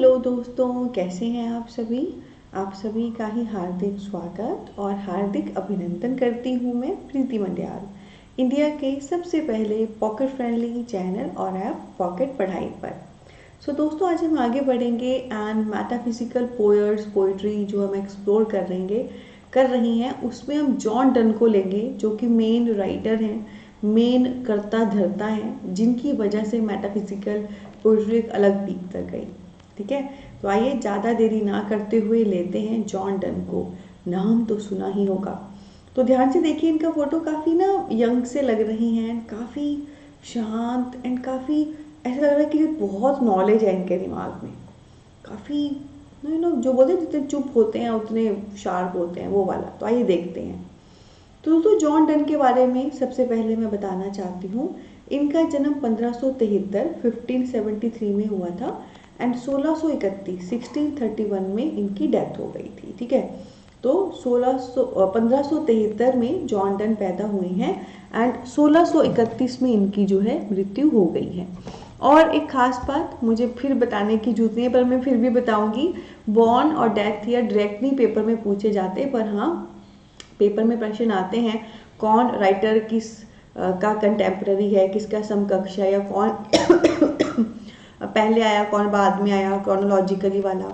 Hello दोस्तों, कैसे हैं आप सभी। आप सभी का ही हार्दिक स्वागत और हार्दिक अभिनंदन करती हूँ मैं प्रीति मंडियाल, इंडिया के सबसे पहले पॉकेट फ्रेंडली चैनल और ऐप पॉकेट पढ़ाई पर। सो दोस्तों, आज हम आगे बढ़ेंगे एंड मेटाफिजिकल पोएट्री जो हम एक्सप्लोर कर रही हैं, उसमें हम जॉन डन को लेंगे जो कि मेन राइटर हैं, मेन कर्ता धर्ता हैं, जिनकी वजह से मेटाफिजिकल पोएट्री एक अलग पीक तक गई। ठीक है, तो आइए ज़्यादा देरी ना करते हुए लेते हैं जॉन डन को। नाम तो सुना ही होगा, तो ध्यान से देखिए। इनका फोटो काफ़ी ना यंग से लग रही हैं, काफ़ी शांत एंड काफ़ी ऐसा लग रहा है कि बहुत नॉलेज है इनके दिमाग में, काफ़ी जो बोलते हैं जितने चुप होते हैं उतने शार्प होते हैं, वो वाला। तो आइए देखते हैं। तो दोस्तों, जॉन डन के बारे में सबसे पहले मैं बताना चाहती हूँ। इनका जन्म 1573 में हुआ था एंड 1631 में इनकी डेथ हो गई थी। ठीक है, तो 1573 में जॉन डन पैदा हुए हैं एंड 1631 में इनकी जो है मृत्यु हो गई है। और एक खास बात मुझे फिर बताने की जरूरत नहीं है, पर मैं फिर भी बताऊंगी। बॉर्न और डेथ ईयर डायरेक्ट नहीं पेपर में पूछे जाते, पर हाँ पेपर में प्रश्न आते हैं कौन राइटर किस का कंटेम्प्रेरी है, किसका समकक्ष है, या कौन पहले आया कौन बाद में आया, क्रोनोलॉजिकली वाला।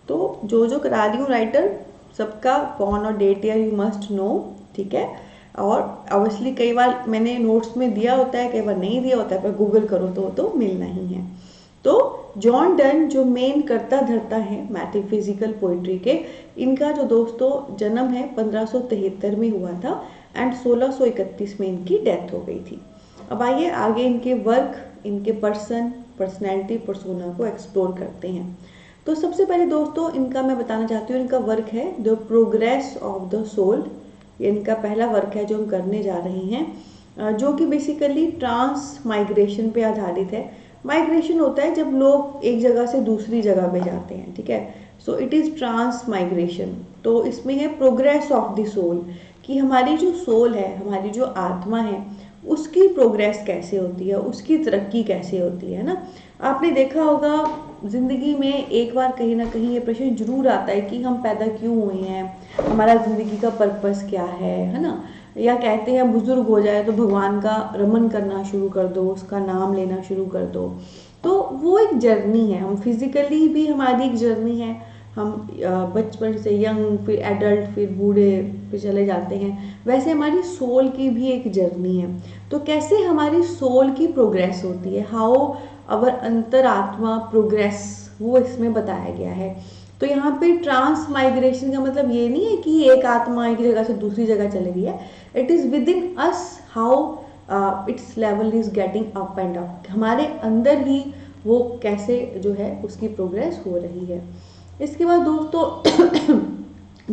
तो जो करा रही हूँ राइटर, सबका बॉर्न और date year you must know. ठीक है, और ऑब्वियसली कई बार मैंने नोट्स में दिया होता है, कई बार नहीं दिया होता है, पर गूगल करो तो मिलना ही है। तो जॉन डन जो मेन कर्ता धर्ता है मैथाफिजिकल पोइट्री के, इनका जो दोस्तों जन्म है 1573 में हुआ था एंड 1631 में इनकी डेथ हो गई थी। अब आइए आगे इनके वर्क, इनके पर्सनैलिटी, पर्सोना को एक्सप्लोर करते हैं। तो सबसे पहले दोस्तों इनका मैं बताना चाहती हूँ, इनका वर्क है the progress of the soul. ये इनका पहला वर्क है जो हम करने जा रहे हैं, जो कि बेसिकली ट्रांस माइग्रेशन पे आधारित है। माइग्रेशन होता है जब लोग एक जगह से दूसरी जगह पे जाते हैं। ठीक है, so it is transmigration. तो इसमें है प्रोग्रेस ऑफ द सोल, कि हमारी जो सोल है, हमारी जो आत्मा है, उसकी प्रोग्रेस कैसे होती है, उसकी तरक्की कैसे होती है ना। आपने देखा होगा ज़िंदगी में एक बार कहीं ना कहीं ये प्रश्न जरूर आता है कि हम पैदा क्यों हुए हैं, हमारा ज़िंदगी का पर्पस क्या है ना। या कहते हैं बुजुर्ग हो जाए तो भगवान का रमन करना शुरू कर दो, उसका नाम लेना शुरू कर दो। तो वो एक जर्नी है, हम फिजिकली भी हमारी एक जर्नी है। हम बचपन से यंग, फिर एडल्ट, फिर बूढ़े, फिर चले जाते हैं। वैसे हमारी सोल की भी एक जर्नी है। तो कैसे हमारी सोल की प्रोग्रेस होती है, हाउ अवर अंतरात्मा प्रोग्रेस, वो इसमें बताया गया है। तो यहाँ पे ट्रांस माइग्रेशन का मतलब ये नहीं है कि एक आत्मा एक जगह से दूसरी जगह चली गई है। It is with in us how it's level is getting up and up, हमारे अंदर ही वो कैसे जो है उसकी प्रोग्रेस हो रही है। इसके बाद दोस्तों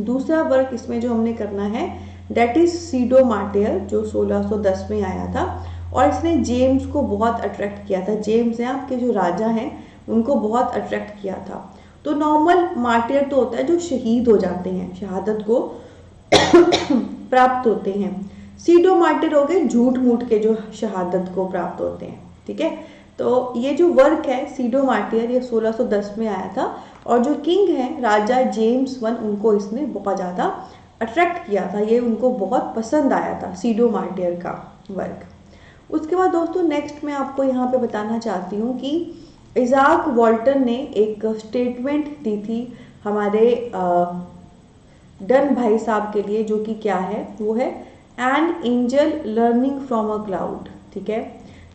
दूसरा वर्क इसमें जो हमने करना है डेट इज सीडो मार्टियर, जो 1610 में आया था और इसने जेम्स को बहुत अट्रैक्ट किया था। जेम्स हैं आपके जो राजा हैं, उनको बहुत अट्रैक्ट किया था। तो नॉर्मल मार्टियर तो होता है जो शहीद हो जाते हैं, शहादत को प्राप्त होते हैं। सीडो मार्टिर हो गए झूठ मूठ के जो शहादत को प्राप्त होते हैं। ठीक है, तो ये जो वर्क है सीडो मार्टियर, ये 1610 में आया था और जो किंग है राजा जेम्स वन, उनको इसने बहुत ज़्यादा अट्रैक्ट किया था, ये उनको बहुत पसंद आया था सीडो मार्टियर का वर्क। उसके बाद दोस्तों नेक्स्ट मैं आपको यहाँ पे बताना चाहती हूँ कि इज़ाक वॉल्टन ने एक स्टेटमेंट दी थी हमारे डन भाई साहब के लिए, जो कि क्या है, वो है an angel learning from a cloud. ठीक है,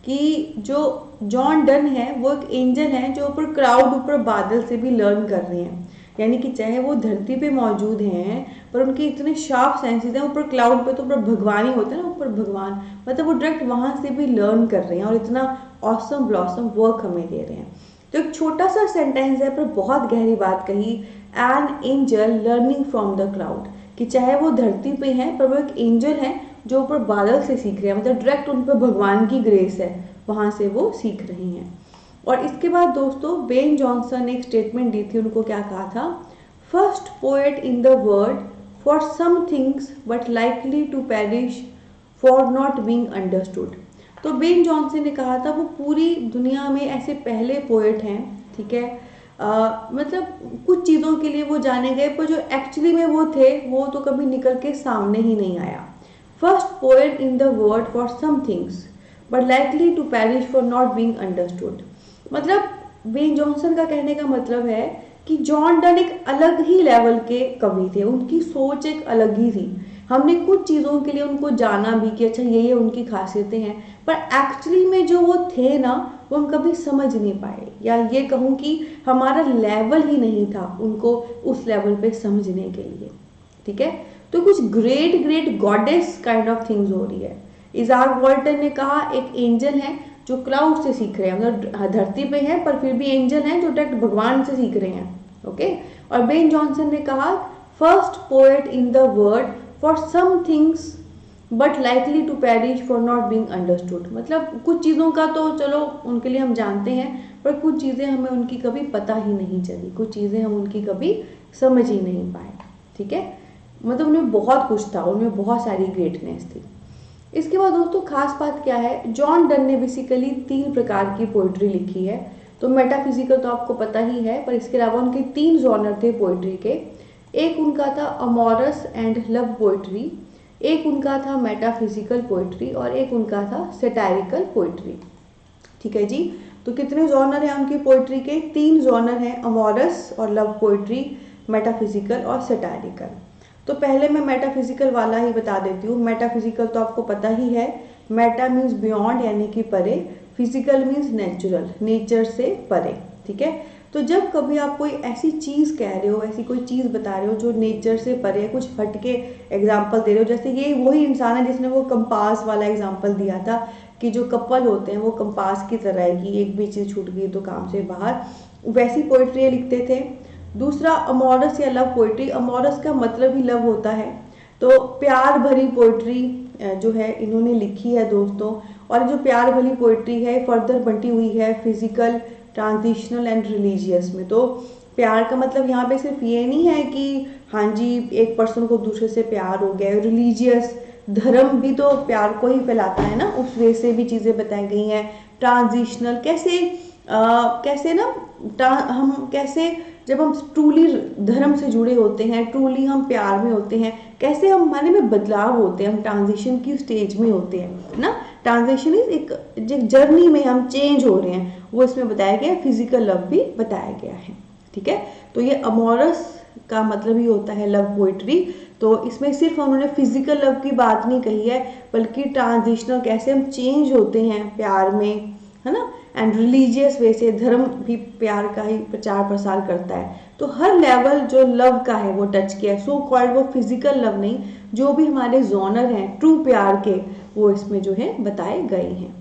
कि जो जॉन डन है वो एक एंजल है जो ऊपर क्लाउड, ऊपर बादल से भी लर्न कर रहे हैं। यानी कि चाहे वो धरती पे मौजूद हैं, पर उनके इतने शार्प सेंसेस हैं, ऊपर क्लाउड पे तो ऊपर भगवान ही होते हैं ना, ऊपर भगवान, मतलब वो डायरेक्ट वहाँ से भी लर्न कर रहे हैं और इतना ऑसम ब्लॉसम वर्क हमें दे रहे हैं। तो एक छोटा सा सेंटेंस है पर बहुत गहरी बात कही, an angel learning from the cloud, कि चाहे वो धरती पे हैं पर वो एक एंजल है जो ऊपर बादल से सीख रहे हैं, मतलब डायरेक्ट उन पर भगवान की ग्रेस है, वहाँ से वो सीख रही हैं। और इसके बाद दोस्तों बेन जॉनसन ने एक स्टेटमेंट दी थी, उनको क्या कहा था, first poet in the world for some things but likely to perish for not being understood. तो बेन जॉनसन ने कहा था वो पूरी दुनिया में ऐसे पहले पोएट हैं, ठीक है, मतलब कुछ चीज़ों के लिए वो जाने गए, पर जो एक्चुअली में वो थे वो तो कभी निकल के सामने ही नहीं आया। First poet in the world for some things but likely to perish for not being understood. मतलब बेन जॉनसन का कहने का मतलब है कि जॉन डन एक अलग ही लेवल के कवि थे, उनकी सोच एक अलग ही थी। हमने कुछ चीज़ों के लिए उनको जाना भी कि अच्छा ये उनकी खासियतें हैं, पर एक्चुअली में जो वो थे ना वो हम कभी समझ नहीं पाए, या ये कहूँ कि हमारा लेवल ही नहीं था उनको उस लेवल पे समझने के लिए। ठीक है, तो कुछ great great goddess kind of things हो रही है। इजाक वॉल्टन ने कहा एक एंजल है जो क्लाउड से सीख रहे हैं, मतलब धरती पे हैं पर फिर भी एंजल हैं जो डायरेक्ट भगवान से सीख रहे हैं। ओके, और बेन जॉनसन ने कहा first poet in the world for some things but likely to perish for not being understood. मतलब कुछ चीज़ों का तो चलो उनके लिए हम जानते हैं, पर कुछ चीज़ें हमें उनकी कभी पता ही नहीं चली, कुछ चीज़ें हम उनकी कभी समझ ही नहीं पाए। ठीक है, मतलब उनमें बहुत कुछ था, उनमें बहुत सारी ग्रेटनेस थी। इसके बाद दोस्तों खास बात क्या है, जॉन डन ने बेसिकली 3 प्रकार की पोइट्री लिखी है। तो मेटाफिजिकल तो आपको पता ही है, पर इसके अलावा उनके 3 जॉनर थे पोइट्री के। एक उनका था अमोरस एंड लव पोइट्री, एक उनका था मेटाफिजिकल पोइट्री, और एक उनका था सैटारिकल पोइट्री। ठीक है जी, तो कितने जॉनर हैं उनकी पोइट्री के? 3 जॉनर हैं, अमोरस और लव पोइट्री, मेटाफिजिकल और सैटारिकल। तो पहले मैं मेटाफिजिकल वाला ही बता देती हूँ। मेटाफिजिकल तो आपको पता ही है, मेटा मीन्स बियॉन्ड यानी कि परे, फिजिकल मीन्स नेचुरल, नेचर से परे। ठीक है, तो जब कभी आप कोई ऐसी चीज़ कह रहे हो, ऐसी कोई चीज़ बता रहे हो जो नेचर से परे, कुछ हटके एग्जाम्पल दे रहे हो, जैसे ये वही इंसान है जिसने वो कंपास वाला एग्जाम्पल दिया था कि जो कपल होते हैं वो कंपास की तरह है कि एक भी चीज़ छूट गई तो काम से बाहर, वैसी पोइट्री लिखते थे। दूसरा अमोरस या लव पोइट्री, अमोरस का मतलब ही लव होता है, तो प्यार भरी पोइट्री जो है इन्होंने लिखी है दोस्तों। और जो प्यार भरी पोइट्री है फर्दर बंटी हुई है फिजिकल, ट्रांजिशनल एंड रिलीजियस में। तो प्यार का मतलब यहाँ पे सिर्फ ये नहीं है कि हाँ जी एक पर्सन को दूसरे से प्यार हो गया, रिलीजियस धर्म भी तो प्यार को ही फैलाता है ना, उस वे से भी चीज़ें बताई गई हैं। ट्रांजिशनल कैसे कैसे ना हम कैसे जब हम ट्रूली धर्म से जुड़े होते हैं, ट्रूली हम प्यार में होते हैं, कैसे हमारे में बदलाव होते हैं, हम ट्रांजिशन की स्टेज में होते हैं ना। ट्रांजिशन इज एक जर्नी में हम चेंज हो रहे हैं, वो इसमें बताया गया है। फिजिकल लव भी बताया गया है। ठीक है, तो ये अमोरस का मतलब ही होता है लव पोइट्री। तो इसमें सिर्फ उन्होंने फिजिकल लव की बात नहीं कही है, बल्कि ट्रांजिशनल कैसे हम चेंज होते हैं प्यार में, है ना। एंड रिलीजियस वे से धर्म भी प्यार का ही प्रचार प्रसार करता है। तो हर लेवल जो लव का है वो टच किया है, सो कॉल्ड वो फिजिकल लव नहीं, जो भी हमारे जॉनर हैं ट्रू प्यार के वो इसमें जो है बताए गए हैं।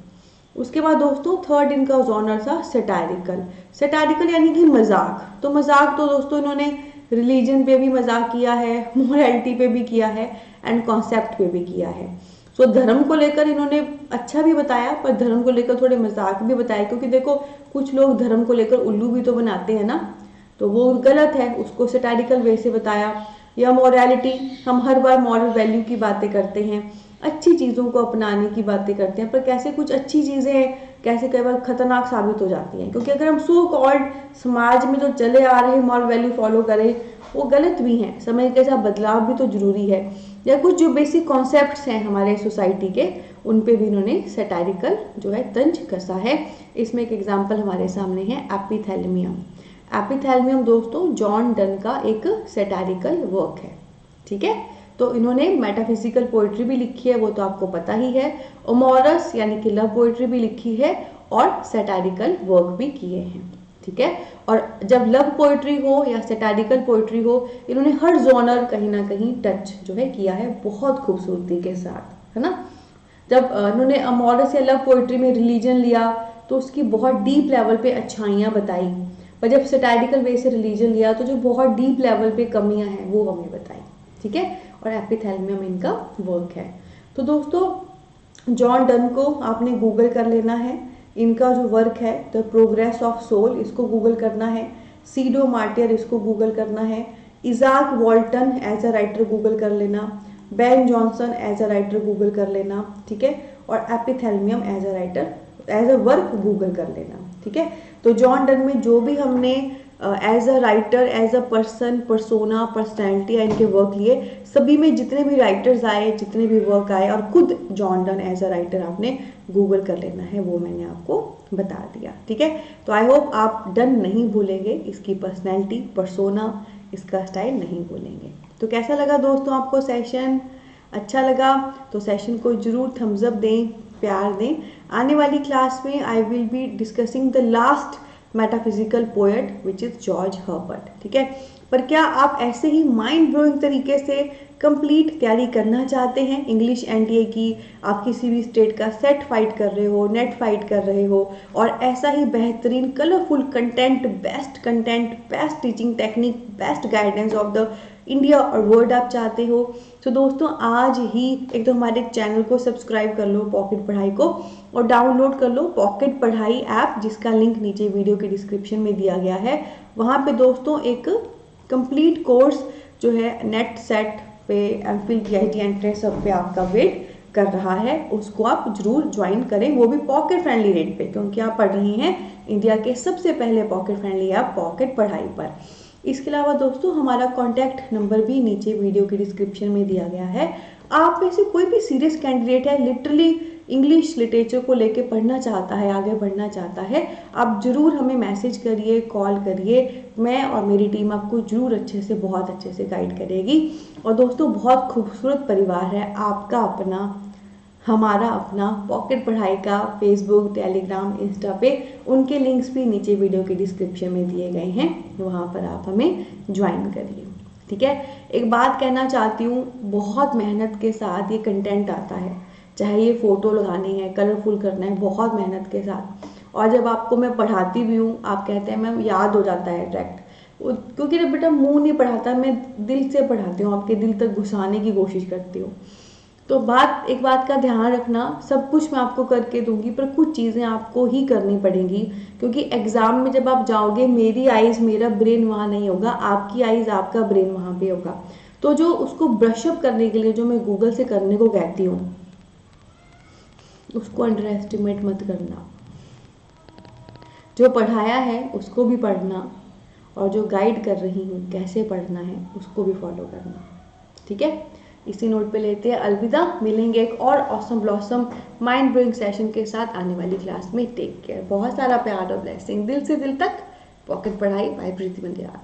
उसके बाद दोस्तों थर्ड इनका जॉनर था सैटारिकल। सैटारिकल यानी कि मजाक। तो मजाक तो दोस्तों इन्होंने रिलीजन पे भी मजाक किया है, मोरालिटी पे भी किया है, एंड कॉन्सेप्ट पे भी किया है। सो धर्म को लेकर इन्होंने अच्छा भी बताया, पर धर्म को लेकर थोड़े मजाक भी बताए, क्योंकि देखो कुछ लोग धर्म को लेकर उल्लू भी तो बनाते हैं ना, तो वो गलत है, उसको सैटारिकल वे से बताया। या मॉरलिटी, हम हर बार मॉरल वैल्यू की बातें करते हैं, अच्छी चीज़ों को अपनाने की बातें करते हैं, पर कैसे कुछ अच्छी चीज़ें कैसे कई बार खतरनाक साबित हो जाती हैं, क्योंकि अगर हम सो कॉल्ड समाज में जो चले आ रहे मॉरल वैल्यू फॉलो करें वो गलत भी हैं, समय के साथ बदलाव भी तो जरूरी है। या कुछ जो बेसिक कॉन्सेप्ट्स हैं हमारे सोसाइटी के, उन पे भी इन्होंने सैटारिकल जो है तंज कसा है। इसमें एक एग्जाम्पल हमारे सामने है एपिथैलेमियम। एपिथैलेमियम दोस्तों जॉन डन का एक सैटारिकल वर्क है। ठीक है, तो इन्होंने मेटाफिजिकल पोइट्री भी लिखी है, वो तो आपको पता ही है। ओमोरस यानी कि लव पोइट्री भी लिखी है, और सैटारिकल वर्क भी किए हैं। ठीक है, और जब लव पोइट्री हो या सैटारिकल पोइट्री हो, इन्होंने हर जॉनर कहीं ना कहीं टच जो है किया है बहुत खूबसूरती के साथ, है ना। जब इन्होंने अमोरस या लव पोइट्री में रिलीजन लिया तो उसकी बहुत डीप लेवल पे अच्छाइयाँ बताई, पर जब सैटारिकल वे से रिलीजन लिया तो जो बहुत डीप लेवल पे कमियां हैं वो हमें बताई। ठीक है, और एपिथैलेमियम इनका वर्क है। तो दोस्तों जॉन डन को आपने गूगल कर लेना है, इनका जो वर्क है द प्रोग्रेस ऑफ सोल इसको गूगल करना है, सीडो मार्टियर इसको गूगल करना है, Izaak Walton as a writer Google कर लेना, Ben Jonson as a writer Google कर लेना। ठीक है, और epithalamium as a writer as a work Google कर लेना। ठीक है, तो जॉन डन में जो भी हमने as a writer, as a person, persona, personality या इनके वर्क लिए, सभी में जितने भी राइटर्स आए, जितने भी वर्क आए, और खुद John Donne as a writer आपने गूगल कर लेना है, वो मैंने आपको बता दिया। ठीक है, तो आई होप आप डन नहीं भूलेंगे, इसकी पर्सनैलिटी, पर्सोना, इसका स्टाइल नहीं भूलेंगे। तो कैसा लगा दोस्तों आपको सेशन? अच्छा लगा तो सेशन को जरूर थम्स अप दें, प्यार दें। आने वाली क्लास में I will be discussing the last metaphysical poet which is George Herbert. ठीक है, पर क्या आप ऐसे ही माइंड ब्लोइंग तरीके से कंप्लीट तैयारी करना चाहते हैं इंग्लिश एनटीए की? आप किसी भी स्टेट का सेट फाइट कर रहे हो, नेट फाइट कर रहे हो, और ऐसा ही बेहतरीन colourful content, best teaching technique, best guidance of the India और वर्ल्ड आप चाहते हो, तो दोस्तों आज ही एक तो हमारे चैनल को सब्सक्राइब कर लो पॉकेट पढ़ाई को, और डाउनलोड कर लो पॉकेट पढ़ाई ऐप, जिसका लिंक नीचे वीडियो के डिस्क्रिप्शन में दिया गया है। वहाँ पे दोस्तों एक कंप्लीट कोर्स जो है नेट सेट पे, एमफिल, पीएचडी एंट्रेंस सब पे आपका वेट कर रहा है, उसको आप जरूर ज्वाइन करें, वो भी पॉकेट फ्रेंडली रेट पे, क्योंकि आप पढ़ रही हैं इंडिया के सबसे पहले पॉकेट फ्रेंडली ऐप पॉकेट पढ़ाई पर। इसके अलावा दोस्तों हमारा कॉन्टैक्ट नंबर भी नीचे वीडियो के डिस्क्रिप्शन में दिया गया है। आप में से कोई भी सीरियस कैंडिडेट है, लिटरली इंग्लिश लिटरेचर को लेके पढ़ना चाहता है, आगे बढ़ना चाहता है, आप जरूर हमें मैसेज करिए, कॉल करिए, मैं और मेरी टीम आपको जरूर अच्छे से, बहुत अच्छे से गाइड करेगी। और दोस्तों बहुत खूबसूरत परिवार है आपका अपना, हमारा अपना पॉकेट पढ़ाई का, फेसबुक, टेलीग्राम, इंस्टा पे, उनके लिंक्स भी नीचे वीडियो के डिस्क्रिप्शन में दिए गए हैं, वहाँ पर आप हमें ज्वाइन करिए। ठीक है, एक बात कहना चाहती हूँ, बहुत मेहनत के साथ ये कंटेंट आता है, चाहे ये फ़ोटो लगानी है, कलरफुल करना है, बहुत मेहनत के साथ, और जब आपको मैं पढ़ाती भी हूँ, आप कहते हैं मैम याद हो जाता है डायरेक्ट, क्योंकि जब बेटा मुंह नहीं पढ़ाता, मैं दिल से पढ़ाती हूँ, आपके दिल तक घुसाने की कोशिश करती हूँ। तो एक बात का ध्यान रखना, सब कुछ मैं आपको करके दूंगी, पर कुछ चीज़ें आपको ही करनी पड़ेंगी, क्योंकि एग्ज़ाम में जब आप जाओगे, मेरी आइज़, मेरा ब्रेन वहाँ नहीं होगा, आपकी आइज़, आपका ब्रेन वहाँ पे होगा। तो जो उसको ब्रशअप करने के लिए जो मैं गूगल से करने को कहती हूँ, उसको अंडर एस्टिमेट मत करना। जो पढ़ाया है उसको भी पढ़ना, और जो गाइड कर रही हूँ कैसे पढ़ना है उसको भी फॉलो करना। ठीक है, इसी नोट पे लेते हैं अलविदा, मिलेंगे एक और awesome blossom mind blowing session के साथ आने वाली क्लास में। टेक केयर, बहुत सारा प्यार और ब्लेसिंग दिल से दिल तक। पॉकेट पढ़ाई बाय प्रीति मंदिरा।